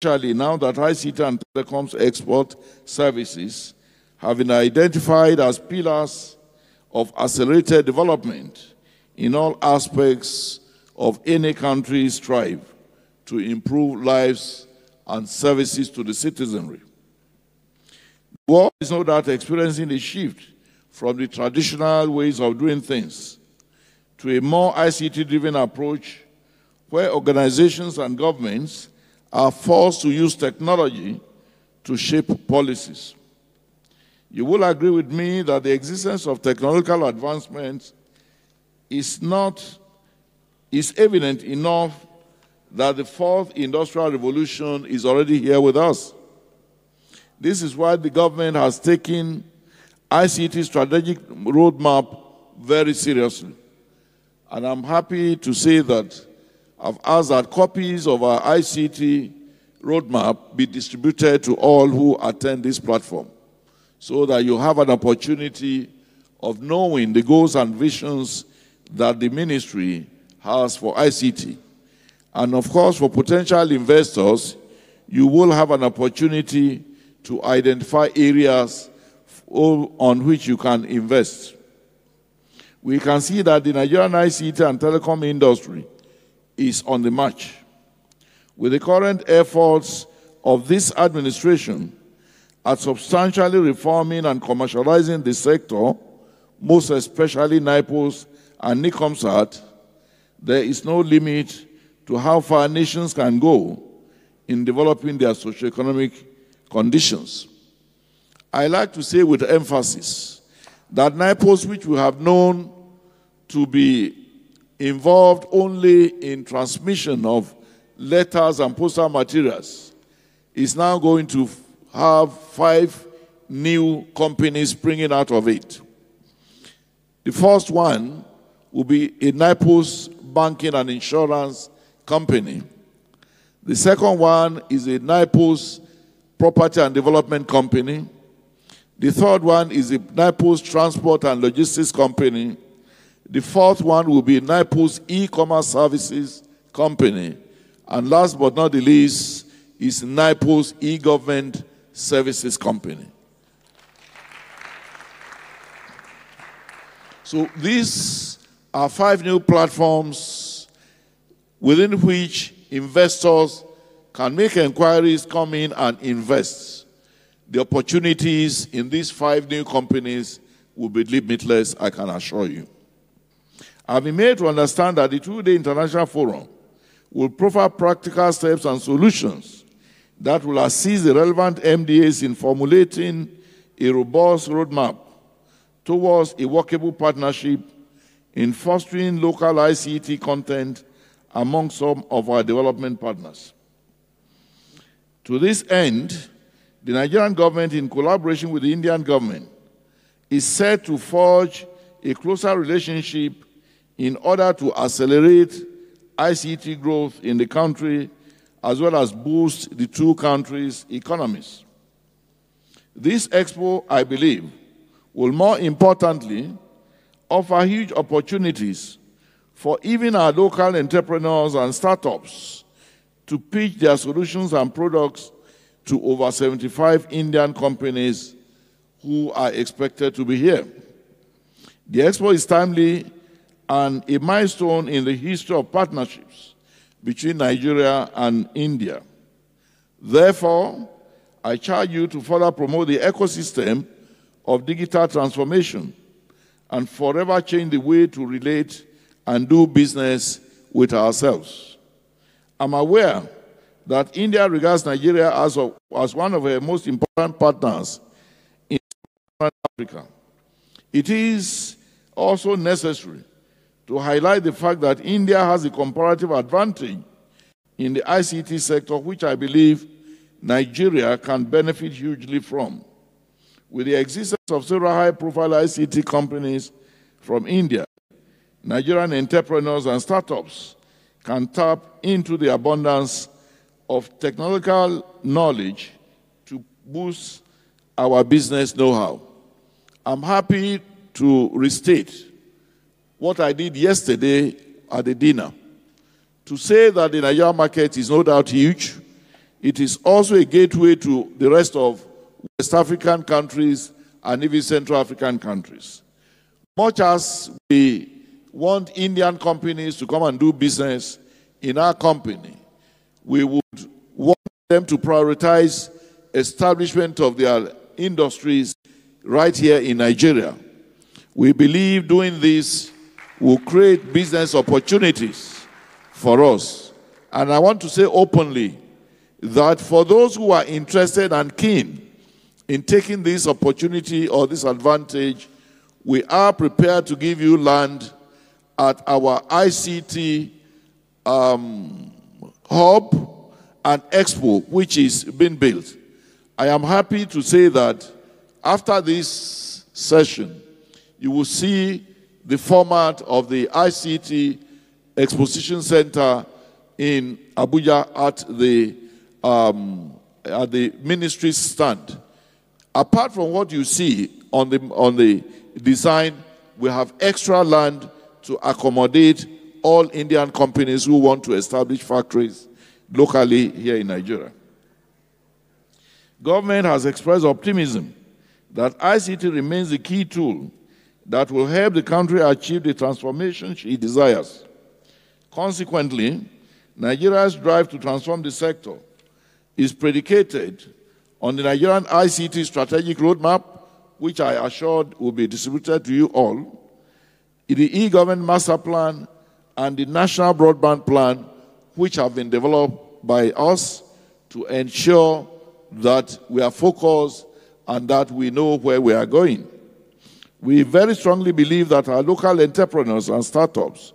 Especially now that ICT and telecoms export services have been identified as pillars of accelerated development in all aspects of any country's drive to improve lives and services to the citizenry. The world is no doubt experiencing a shift from the traditional ways of doing things to a more ICT-driven approach where organizations and governments are forced to use technology to shape policies. You will agree with me that the existence of technological advancements is evident enough that the fourth industrial revolution is already here with us. This is why the government has taken ICT strategic roadmap very seriously. And I'm happy to say that I've asked that copies of our ICT roadmap be distributed to all who attend this platform so that you have an opportunity of knowing the goals and visions that the ministry has for ICT. And of course, for potential investors, you will have an opportunity to identify areas on which you can invest. We can see that the Nigerian ICT and telecom industry is on the march. With the current efforts of this administration at substantially reforming and commercializing the sector, most especially NIPOS and NICOMSAT, there is no limit to how far nations can go in developing their socioeconomic conditions. I like to say with emphasis that NIPOS, which we have known to be involved only in transmission of letters and postal materials, is now going to have 5 new companies springing out of it. The first one will be a NIPOS banking and insurance company. The second one is a NIPOS property and development company. The third one is a NIPOS transport and logistics company. The fourth one will be NIPOS e-commerce services company. And last but not the least is NIPOS e-government services company. So these are 5 new platforms within which investors can make inquiries, come in and invest. The opportunities in these 5 new companies will be limitless, I can assure you. I've been made to understand that the 2-day International Forum will profile practical steps and solutions that will assist the relevant MDAs in formulating a robust roadmap towards a workable partnership in fostering local ICT content among some of our development partners. To this end, the Nigerian government, in collaboration with the Indian government, is set to forge a closer relationship in order to accelerate ICT growth in the country as well as boost the 2 countries' economies. This Expo, I believe, will more importantly offer huge opportunities for even our local entrepreneurs and startups to pitch their solutions and products to over 75 Indian companies who are expected to be here. The Expo is timely and a milestone in the history of partnerships between Nigeria and India. Therefore, I charge you to further promote the ecosystem of digital transformation and forever change the way to relate and do business with ourselves. I'm aware that India regards Nigeria as one of her most important partners in Africa. It is also necessary to highlight the fact that India has a comparative advantage in the ICT sector, which I believe Nigeria can benefit hugely from. With the existence of several high-profile ICT companies from India, Nigerian entrepreneurs and startups can tap into the abundance of technological knowledge to boost our business know-how. I'm happy to restate what I did yesterday at the dinner, to say that the Nigerian market is no doubt huge, It is also a gateway to the rest of West African countries and even Central African countries. Much as we want Indian companies to come and do business in our company, we would want them to prioritize establishment of their industries right here in Nigeria. We believe doing this will create business opportunities for us. And I want to say openly that for those who are interested and keen in taking this opportunity or this advantage, we are prepared to give you land at our ICT hub and Expo, which is being built. I am happy to say that after this session, you will see the format of the ICT Exposition Center in Abuja at the ministry stand. Apart from what you see on the design, we have extra land to accommodate all Indian companies who want to establish factories locally here in Nigeria. Government has expressed optimism that ICT remains the key tool that will help the country achieve the transformation she desires. Consequently, Nigeria's drive to transform the sector is predicated on the Nigerian ICT strategic roadmap, which I assured will be distributed to you all, the e-government master plan, and the national broadband plan, which have been developed by us to ensure that we are focused and that we know where we are going. We very strongly believe that our local entrepreneurs and startups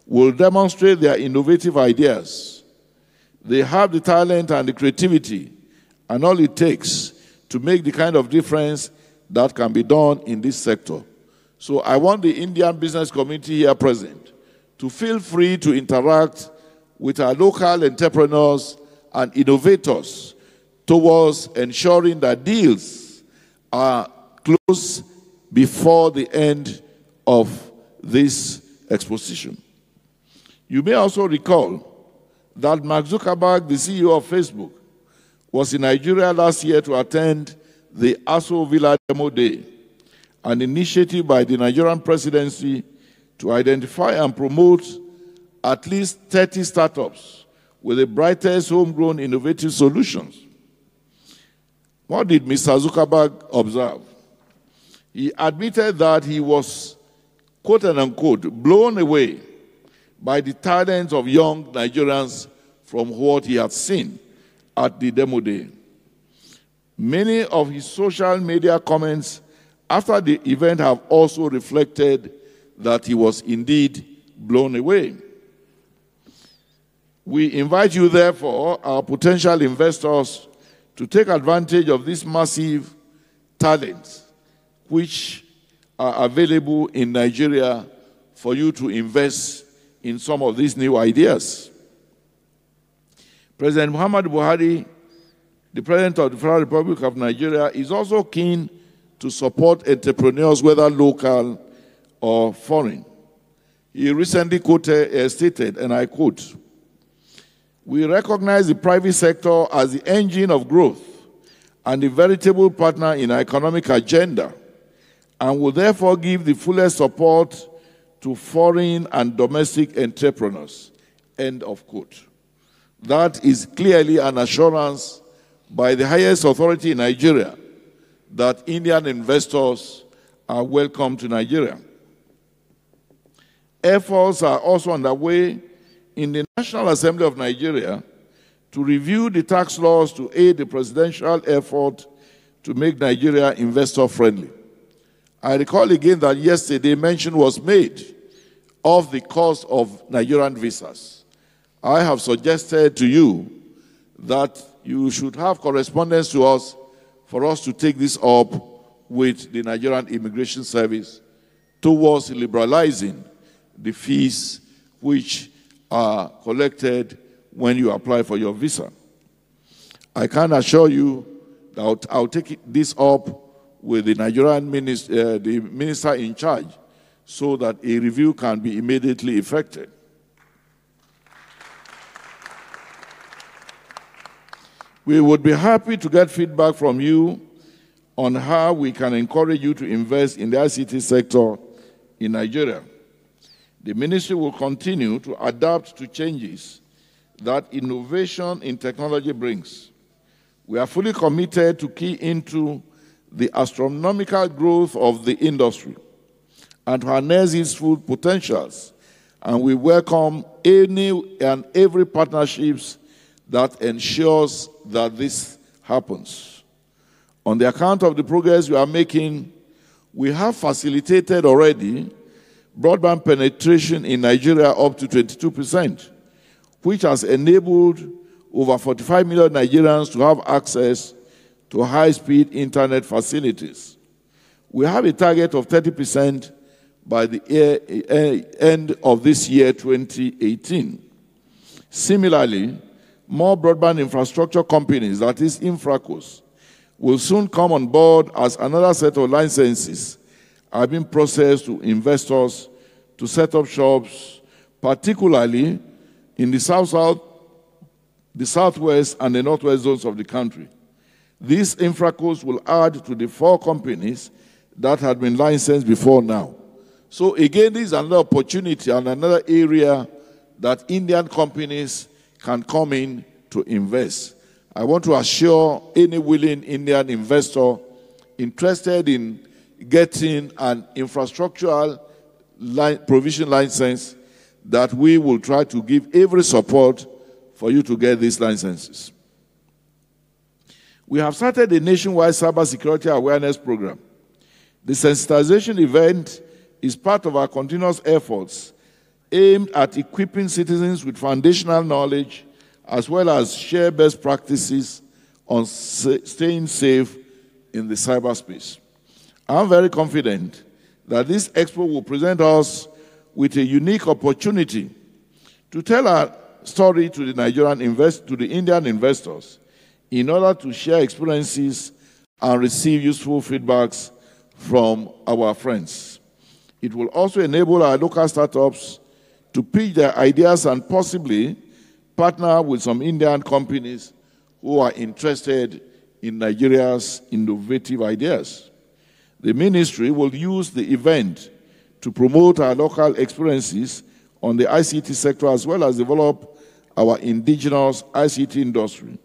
will demonstrate their innovative ideas. They have the talent and the creativity and all it takes to make the kind of difference that can be done in this sector. So I want the Indian business community here present to feel free to interact with our local entrepreneurs and innovators towards ensuring that deals are closed before the end of this exposition. You may also recall that Mark Zuckerberg, the CEO of Facebook, was in Nigeria last year to attend the Aso Villa Demo Day, an initiative by the Nigerian presidency to identify and promote at least 30 startups with the brightest homegrown innovative solutions. What did Mr. Zuckerberg observe? He admitted that he was, quote unquote, blown away by the talents of young Nigerians from what he had seen at the demo day. Many of his social media comments after the event have also reflected that he was indeed blown away. We invite you, therefore, our potential investors, to take advantage of this massive talent which are available in Nigeria for you to invest in some of these new ideas. President Muhammadu Buhari, the President of the Federal Republic of Nigeria, is also keen to support entrepreneurs, whether local or foreign. He recently stated, and I quote, "We recognize the private sector as the engine of growth and a veritable partner in our economic agenda, and will therefore give the fullest support to foreign and domestic entrepreneurs." End of quote. That is clearly an assurance by the highest authority in Nigeria that Indian investors are welcome to Nigeria. Efforts are also underway in the National Assembly of Nigeria to review the tax laws to aid the presidential effort to make Nigeria investor-friendly. I recall again that yesterday mention was made of the cost of Nigerian visas. I have suggested to you that you should have correspondence to us for us to take this up with the Nigerian Immigration Service towards liberalizing the fees which are collected when you apply for your visa. I can assure you that I'll take this up with the Nigerian minister, the minister in charge, so that a review can be immediately effected. We would be happy to get feedback from you on how we can encourage you to invest in the ICT sector in Nigeria. The ministry will continue to adapt to changes that innovation in technology brings. We are fully committed to key into the astronomical growth of the industry and to harness its full potentials, and we welcome any and every partnerships that ensures that this happens. On the account of the progress we are making, we have facilitated already broadband penetration in Nigeria up to 22%, which has enabled over 45 million Nigerians to have access to high-speed internet facilities. We have a target of 30% by the end of this year, 2018. Similarly, more broadband infrastructure companies, that is Infracos, will soon come on board as another set of licenses are being processed to investors to set up shops, particularly in the south-south, the southwest, and the northwest zones of the country. These Infracos will add to the 4 companies that had been licensed before now. So again, this is another opportunity and another area that Indian companies can come in to invest. I want to assure any willing Indian investor interested in getting an infrastructural provision license that we will try to give every support for you to get these licenses. We have started a nationwide cybersecurity awareness program. The sensitization event is part of our continuous efforts aimed at equipping citizens with foundational knowledge as well as share best practices on staying safe in the cyberspace. I'm very confident that this Expo will present us with a unique opportunity to tell our story to the Indian investors in order to share experiences and receive useful feedbacks from our friends. It will also enable our local startups to pitch their ideas and possibly partner with some Indian companies who are interested in Nigeria's innovative ideas. The ministry will use the event to promote our local experiences on the ICT sector as well as develop our indigenous ICT industry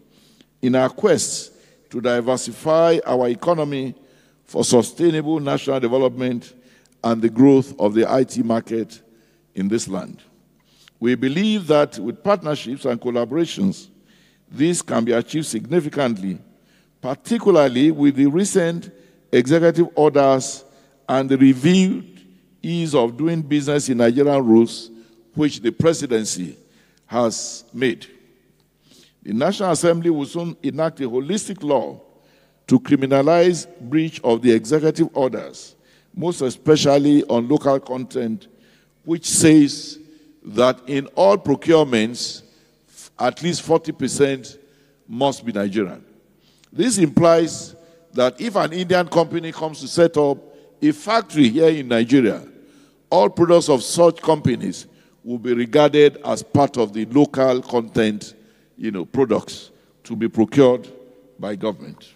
in our quest to diversify our economy for sustainable national development and the growth of the IT market in this land. We believe that with partnerships and collaborations, this can be achieved significantly, particularly with the recent executive orders and the reviewed ease of doing business in Nigerian rules, which the presidency has made. The National Assembly will soon enact a holistic law to criminalize breach of the executive orders, most especially on local content, which says that in all procurements, at least 40% must be Nigerian. This implies that if an Indian company comes to set up a factory here in Nigeria, all products of such companies will be regarded as part of the local content, products to be procured by government.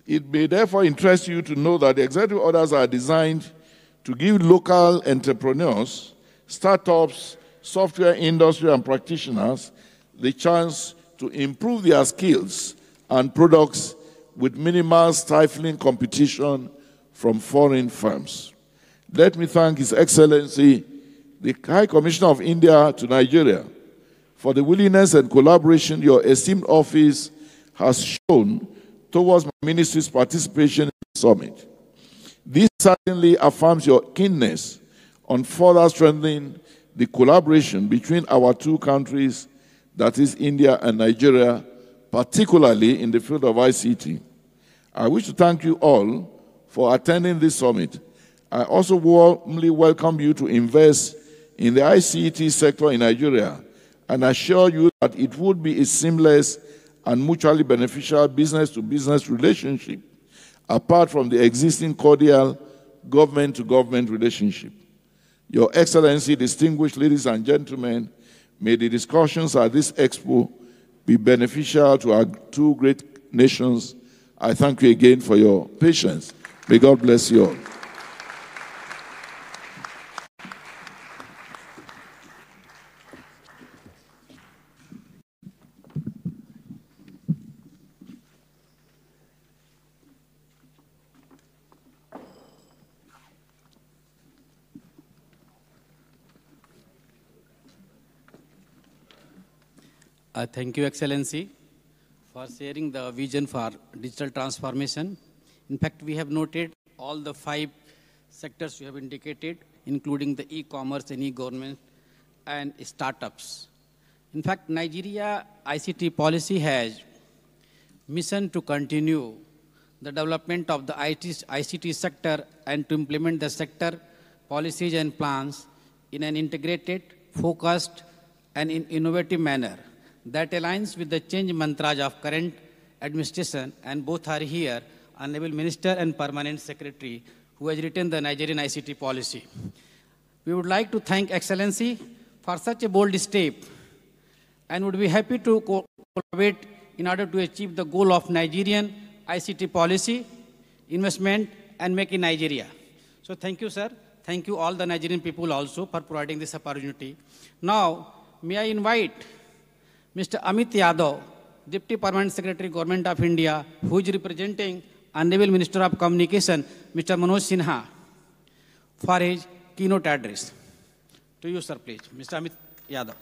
It may therefore interest you to know that the executive orders are designed to give local entrepreneurs, startups, software industry, and practitioners the chance to improve their skills and products with minimal stifling competition from foreign firms. Let me thank His Excellency, the High Commissioner of India to Nigeria, for the willingness and collaboration your esteemed office has shown towards my ministry's participation in the summit. This certainly affirms your keenness on further strengthening the collaboration between our two countries, that is India and Nigeria, particularly in the field of ICT. I wish to thank you all for attending this summit. I also warmly welcome you to invest in the ICT sector in Nigeria and assure you that it would be a seamless and mutually beneficial business-to-business relationship apart from the existing cordial government-to-government relationship. Your Excellency, distinguished ladies and gentlemen, May the discussions at this Expo be beneficial to our two great nations. I thank you again for your patience. May God bless you all. Thank you, Excellency, for sharing the vision for digital transformation. In fact, we have noted all the 5 sectors you have indicated, including the e-commerce and e-government and startups. In fact, Nigeria ICT policy has mission to continue the development of the ICT sector and to implement the sector policies and plans in an integrated, focused, and innovative manner that aligns with the change mantras of current administration, and both are here, Honorable Minister and Permanent Secretary, who has written the Nigerian ICT policy. We would like to thank Excellency for such a bold step and would be happy to collaborate in order to achieve the goal of Nigerian ICT policy, investment, and make in Nigeria. So thank you, sir. Thank you all the Nigerian people also for providing this opportunity. Now, may I invite Mr. Amit Yadav, Deputy Permanent Secretary, Government of India, who is representing Honorable Minister of Communication, Mr. Manoj Sinha, for his keynote address. To you, sir, please. Mr. Amit Yadav.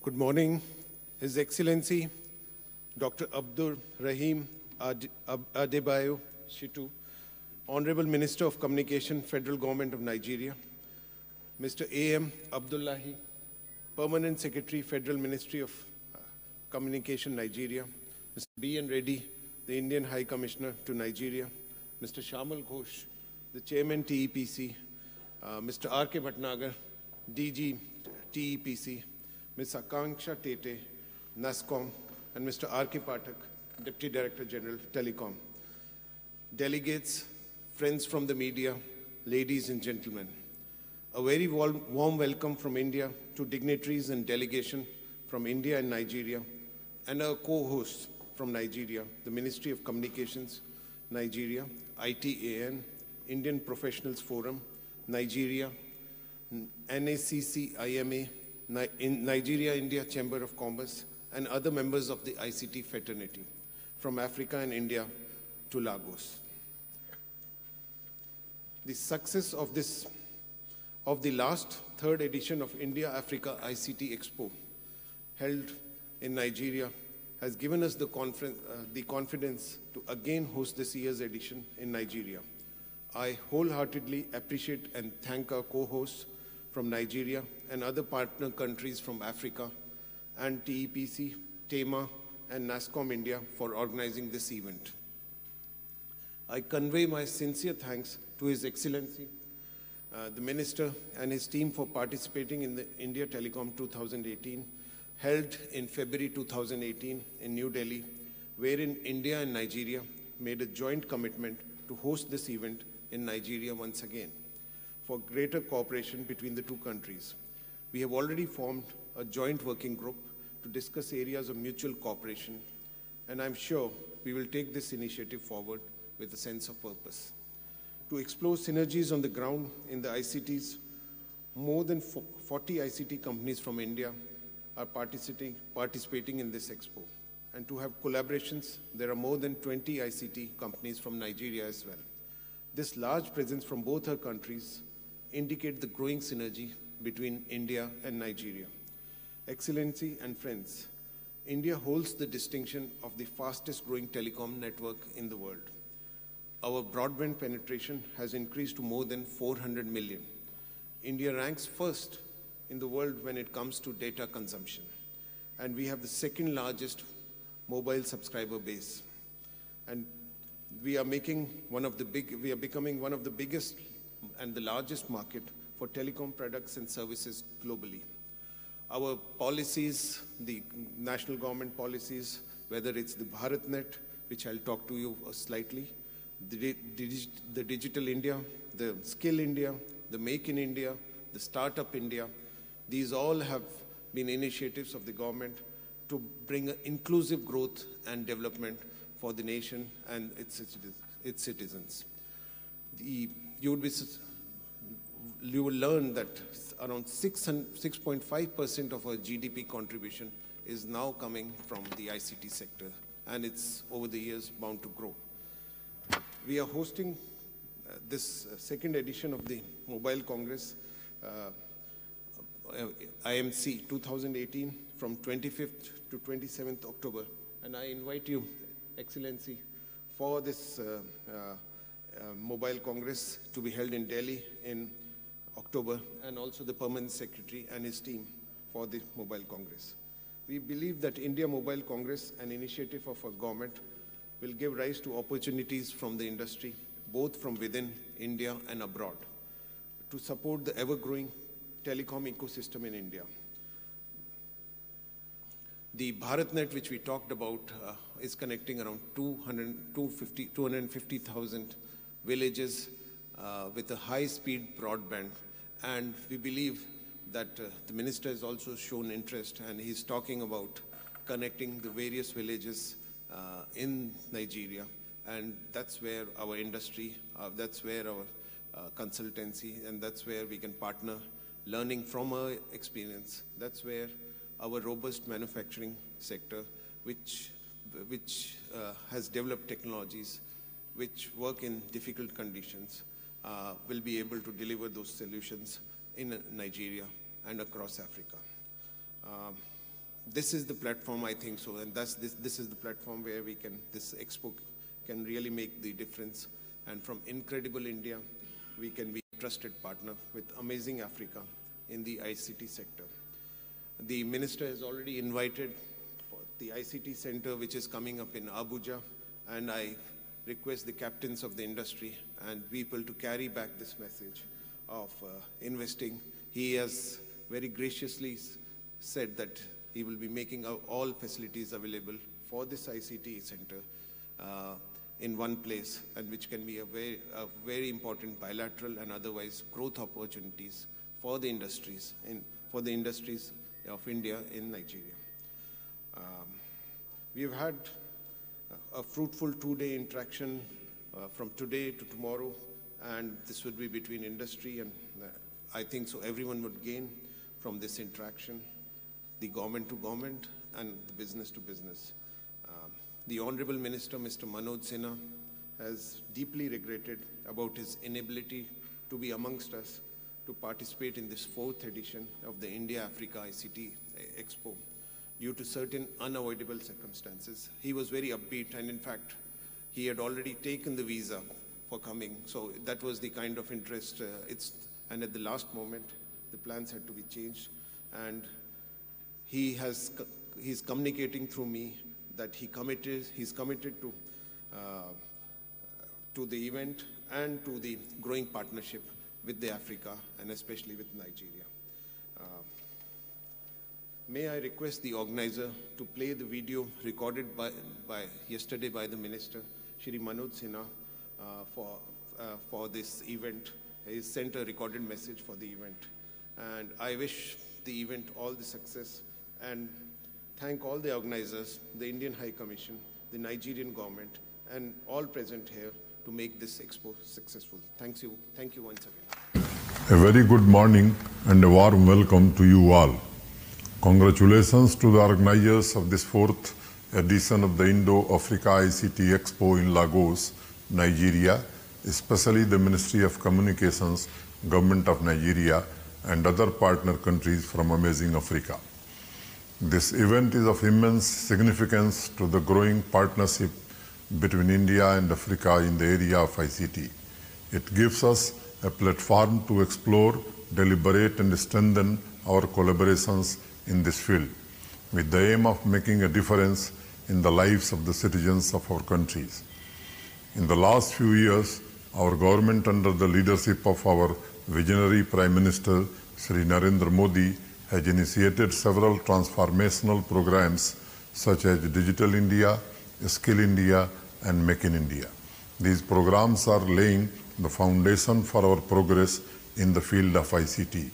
Good morning, His Excellency, Dr. Abdul Rahim Adebayo Shitu, Honorable Minister of Communication, Federal Government of Nigeria, Mr. A.M. Abdullahi, Permanent Secretary, Federal Ministry of Communication, Nigeria, Mr. B.N. Reddy, the Indian High Commissioner to Nigeria, Mr. Shamal Ghosh, the Chairman TEPC, Mr. R.K. Bhatnagar, DG TEPC, Ms. Akanksha Tete, NASCOM, and Mr. R.K. Pathak, Deputy Director General, Telecom. Delegates, friends from the media, ladies and gentlemen, a very warm welcome from India to dignitaries and delegation from India and Nigeria, and our co-hosts from Nigeria, the Ministry of Communications, Nigeria, ITAN, Indian Professionals Forum, Nigeria, NACC IMA, Nigeria-India Chamber of Commerce, and other members of the ICT fraternity from Africa and India to Lagos. The success of the last 3rd edition of India-Africa ICT Expo held in Nigeria has given us the confidence to again host this year's edition in Nigeria. I wholeheartedly appreciate and thank our co-hosts from Nigeria and other partner countries from Africa and TEPC, TEMA, and NASCOM India for organizing this event. I convey my sincere thanks to His Excellency, the Minister and his team for participating in the India Telecom 2018, held in February 2018 in New Delhi, wherein India and Nigeria made a joint commitment to host this event in Nigeria once again for greater cooperation between the two countries. We have already formed a joint working group to discuss areas of mutual cooperation, and I'm sure we will take this initiative forward with a sense of purpose. To explore synergies on the ground in the ICTs, more than 40 ICT companies from India are participating in this expo. And to have collaborations, there are more than 20 ICT companies from Nigeria as well. This large presence from both our countries indicate the growing synergy between India and Nigeria. Excellency and friends, India holds the distinction of the fastest growing telecom network in the world. Our broadband penetration has increased to more than 400 million. India ranks first in the world when it comes to data consumption. And we have the 2nd largest mobile subscriber base. And we are becoming one of the biggest and the largest market for telecom products and services globally. Our policies, the national government policies, whether it's the BharatNet, which I'll talk to you slightly. The Digital India, the Skill India, the Make in India, the Startup India, these all have been initiatives of the government to bring inclusive growth and development for the nation and its citizens. You will learn that around 6.5% of our GDP contribution is now coming from the ICT sector, and it's over the years bound to grow. We are hosting this second edition of the Mobile Congress, IMC 2018, from 25th to 27th October. And I invite you, Excellency, for this Mobile Congress to be held in Delhi in October, and also the Permanent Secretary and his team for the Mobile Congress. We believe that India Mobile Congress, an initiative of our government, will give rise to opportunities from the industry, both from within India and abroad, to support the ever-growing telecom ecosystem in India. The BharatNet, which we talked about, is connecting around 250,000 villages with a high-speed broadband. And we believe that the minister has also shown interest, and he's talking about connecting the various villages in Nigeria. And that's where our industry, that's where our consultancy, and that's where we can partner, learning from our experience. That's where our robust manufacturing sector, which has developed technologies which work in difficult conditions, will be able to deliver those solutions in Nigeria and across Africa. This is the platform, I think so, and this is the platform where this Expo can really make the difference. And from Incredible India, we can be a trusted partner with Amazing Africa in the ICT sector. The minister has already invited for the ICT center, which is coming up in Abuja, and I request the captains of the industry and people to carry back this message of investing. He has very graciously said that he will be making all facilities available for this ICT center in one place, and which can be a very important bilateral and otherwise growth opportunities for the industries of India in Nigeria. We've had a fruitful two-day interaction from today to tomorrow, and this would be between industry and I think so everyone would gain from this interaction, the government to government and the business to business. The Honorable Minister, Mr. Manoj Sinha, has deeply regretted about his inability to be amongst us to participate in this 4th edition of the India-Africa ICT Expo due to certain unavoidable circumstances. He was very upbeat, and in fact, he had already taken the visa for coming. So that was the kind of interest. And at the last moment, the plans had to be changed. And he's communicating through me that he's committed to the event and to the growing partnership with the Africa and especially with Nigeria. May I request the organizer to play the video recorded yesterday by the minister, Shri Manoj Sinha, for this event. He sent a recorded message for the event. And I wish the event all the success and thank all the organizers, the Indian High Commission, the Nigerian government, and all present here to make this Expo successful. Thank you once again. A very good morning and a warm welcome to you all. Congratulations to the organizers of this 4th edition of the Indo-Africa ICT Expo in Lagos, Nigeria, especially the Ministry of Communications, Government of Nigeria, and other partner countries from Amazing Africa. This event is of immense significance to the growing partnership between India and Africa in the area of ICT. It gives us a platform to explore, deliberate, and strengthen our collaborations in this field, with the aim of making a difference in the lives of the citizens of our countries. In the last few years, our government, under the leadership of our visionary Prime Minister, Shri Narendra Modi, has initiated several transformational programs such as Digital India, Skill India, and Make in India. These programs are laying the foundation for our progress in the field of ICT.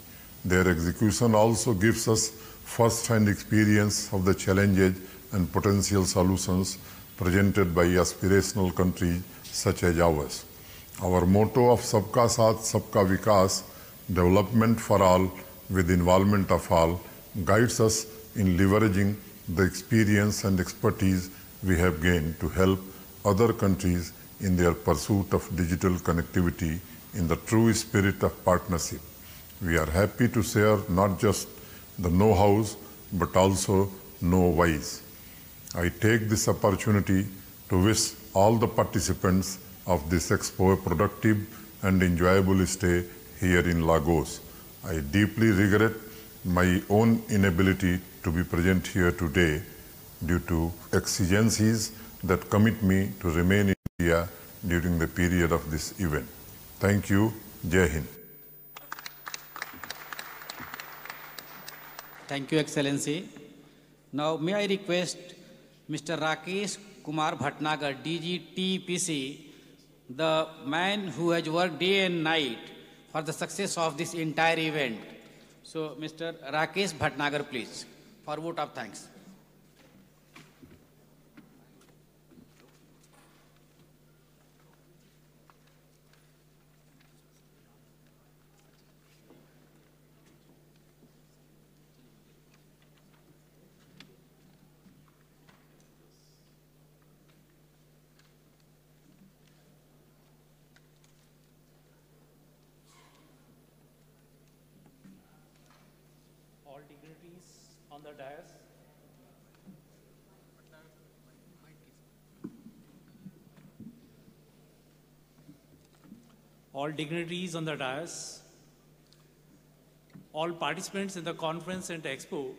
Their execution also gives us first-hand experience of the challenges and potential solutions presented by aspirational countries such as ours. Our motto of Sabka Saath, Sabka Vikas, development for all with involvement of all, guides us in leveraging the experience and expertise we have gained to help other countries in their pursuit of digital connectivity in the true spirit of partnership. We are happy to share not just the know-hows but also know-whys. I take this opportunity to wish all the participants of this Expo a productive and enjoyable stay here in Lagos. I deeply regret my own inability to be present here today due to exigencies that commit me to remain in India during the period of this event. Thank you. Jai Hind. Thank you, Excellency. Now, may I request Mr. Rakesh Kumar Bhatnagar, DG TPC, the man who has worked day and night for the success of this entire event. So, Mr. Rakesh Bhatnagar, please, for vote of thanks. All dignitaries on the dais. All dignitaries on the dais, all participants in the conference and expo.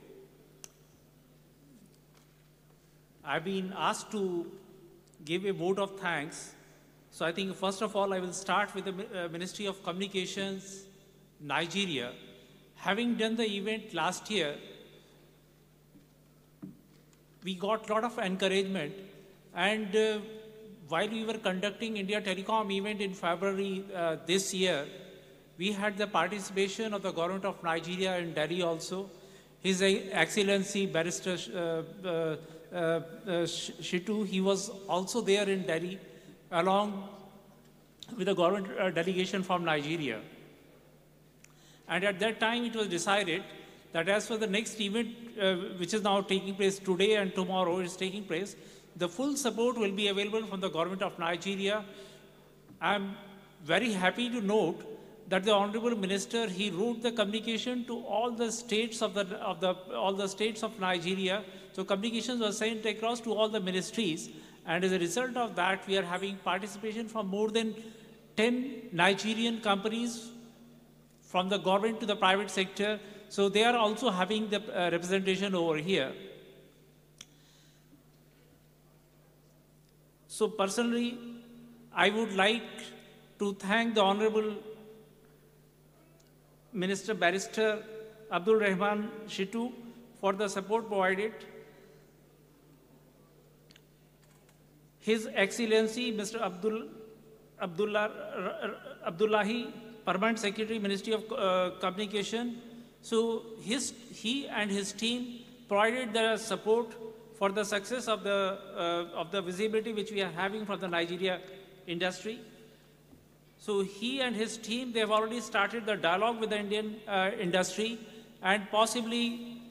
I've been asked to give a vote of thanks. So I think first of all, I will start with the Ministry of Communications, Nigeria. Having done the event last year, we got a lot of encouragement, and while we were conducting India Telecom event in February this year, we had the participation of the government of Nigeria in Delhi also. His Excellency Barrister Shitu, he was also there in Delhi along with the government delegation from Nigeria. And at that time, it was decided that as for the next event, which is now taking place today and tomorrow is taking place, the full support will be available from the government of Nigeria. I'm very happy to note that the Honorable Minister, he wrote the communication to all the states of all the states of Nigeria. So communications were sent across to all the ministries. And as a result of that, we are having participation from more than 10 Nigerian companies from the government to the private sector. So they are also having the representation over here. So personally, I would like to thank the Honorable Minister Barrister Abdul Rahman Shitu for the support provided. His Excellency Mr. Abdullahi, Permanent Secretary, Ministry of Communication. So he and his team provided the support for the success of the visibility which we are having from the Nigeria industry. So he and his team, they have already started the dialogue with the Indian industry, and possibly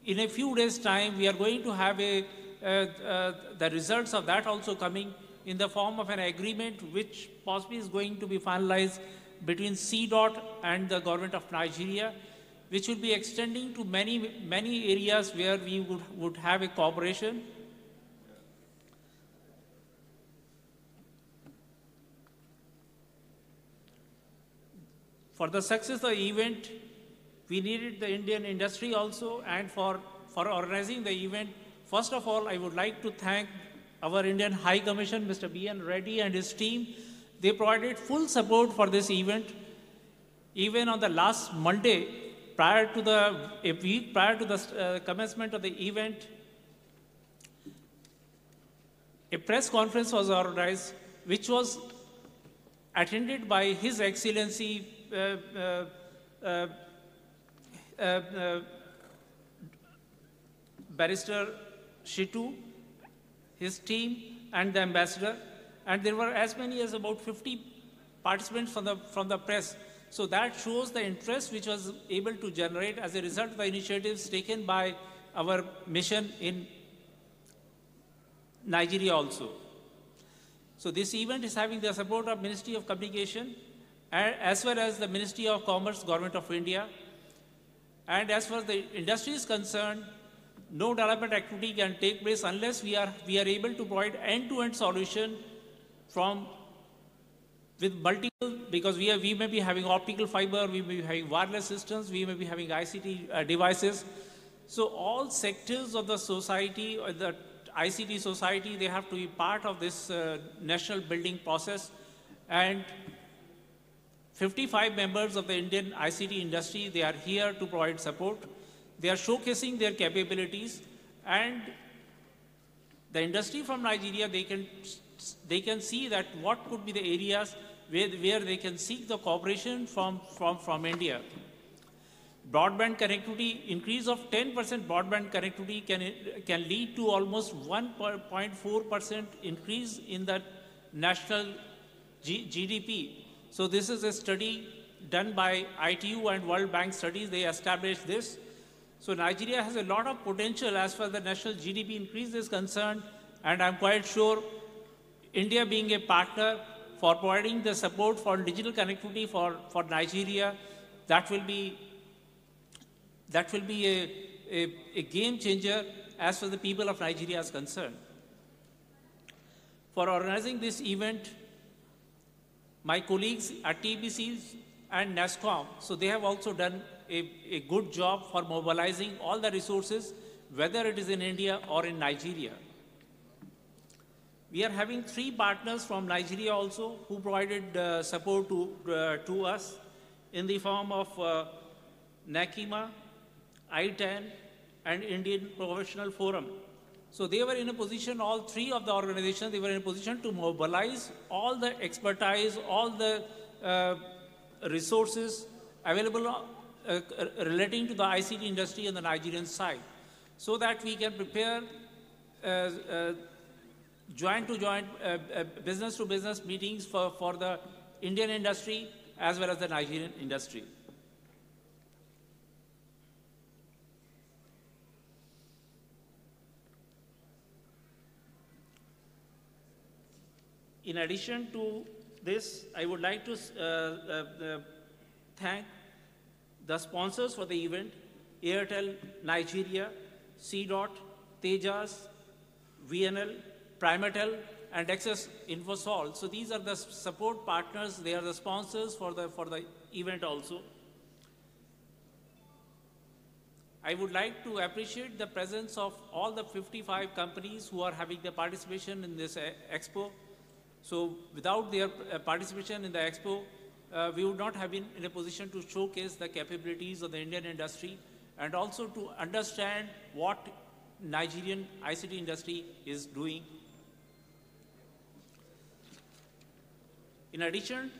in a few days' time, we are going to have the results of that also coming in the form of an agreement which possibly is going to be finalized between CDOT and the government of Nigeria, which will be extending to many areas where we would have a cooperation. For the success of the event, we needed the Indian industry also, and for organizing the event, first of all, I would like to thank our Indian High Commission, Mr. B.N. Reddy and his team. They provided full support for this event. Even on the last Monday, a week prior to the commencement of the event, a press conference was organized, which was attended by His Excellency Barrister Shitu, his team, and the ambassador. And there were as many as about 50 participants from the press. So that shows the interest which was able to generate as a result of the initiatives taken by our mission in Nigeria also. So this event is having the support of Ministry of Communication as well as the Ministry of Commerce, Government of India. And as far as the industry is concerned, no development activity can take place unless we are able to provide end-to-end solution with multiple, because we may be having optical fiber, we may be having wireless systems, we may be having ICT devices. So all sectors of the society, or the ICT society, they have to be part of this national building process. And 55 members of the Indian ICT industry, they are here to provide support. They are showcasing their capabilities, and the industry from Nigeria, they can see that what could be the areas where they can seek the cooperation from India. Broadband connectivity, increase of 10% broadband connectivity can lead to almost 1.4% increase in the national GDP. So this is a study done by ITU and World Bank studies. They established this. So Nigeria has a lot of potential as far as the national GDP increase is concerned, and I'm quite sure India being a partner for providing the support for digital connectivity for Nigeria, that will be a game changer as far as the people of Nigeria is concerned. For organizing this event, my colleagues at TBC and NASCOM, so they have also done a good job for mobilizing all the resources, whether it is in India or in Nigeria. We are having 3 partners from Nigeria also who provided support to us in the form of NACIMA, ITAN, and Indian Professional Forum. So they were in a position, all 3 of the organizations, they were in a position to mobilize all the expertise, all the resources available relating to the ICT industry on the Nigerian side, so that we can prepare joint-to-joint, business-to-business meetings for the Indian industry as well as the Nigerian industry. In addition to this, I would like to thank the sponsors for the event: Airtel Nigeria, CDOT, Tejas, VNL, Primatel, and Access Infosol. So these are the support partners. They are the sponsors for the event also. I would like to appreciate the presence of all the 55 companies who are having the participation in this expo. So without their participation in the expo, we would not have been in a position to showcase the capabilities of the Indian industry and also to understand what Nigerian ICT industry is doing. In addition,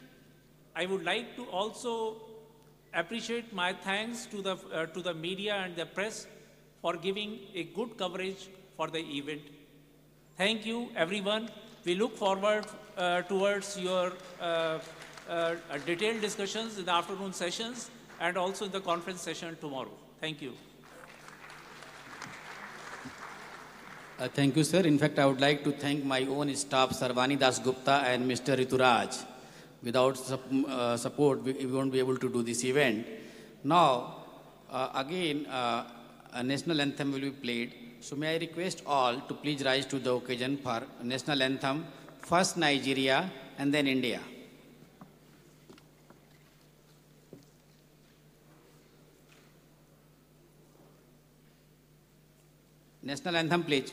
I would like to also appreciate my thanks to the media and the press for giving a good coverage for the event. Thank you, everyone. We look forward towards your detailed discussions in the afternoon sessions and also in the conference session tomorrow. Thank you. Thank you, sir. In fact, I would like to thank my own staff, Sarvani Das Gupta and Mr. Rituraj. Without support, we won't be able to do this event. Now, again, a national anthem will be played. So may I request all to please rise to the occasion for national anthem, first Nigeria and then India. National anthem, please.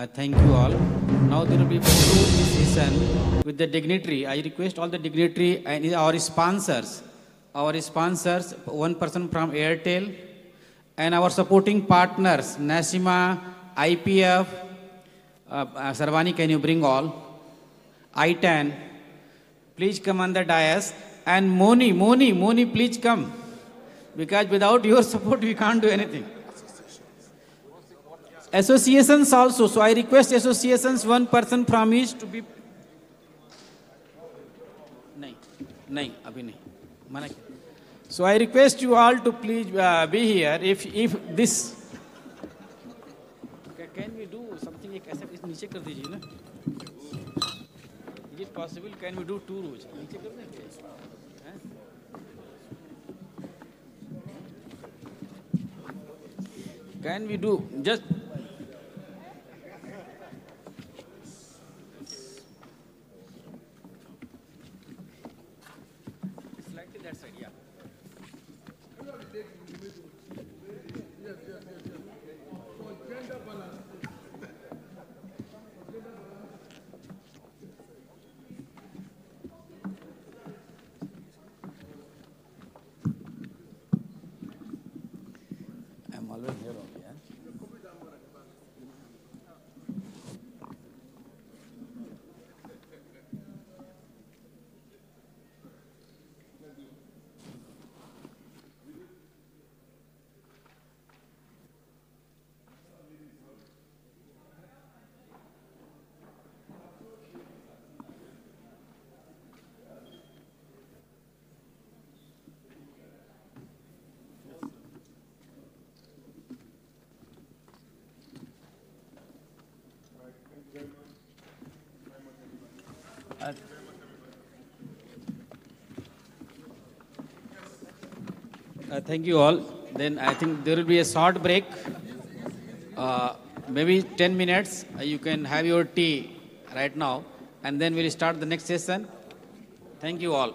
Thank you all. Now there will be a session with the dignitary. I request all the dignitary and our sponsors, one person from Airtel, and our supporting partners, Nasima, IPF, Sarvani, can you bring all? I-10, please come on the dais. And Moni, please come. Because without your support, we can't do anything. Associations also. So I request associations, one person from each to be. Nahi, abhi nahi. Mana kya? So I request you all to please be here. If this. Can we do something like ऐसा इस नीचे कर दीजिए ना? Is it possible? Can we do 2 rows? नीचे कर देंगे? Can we do just? Slightly that side, yeah. I'm always here only, yeah. Thank you all. Then I think there will be a short break, maybe 10 minutes. You can have your tea right now, and then we'll start the next session. Thank you all.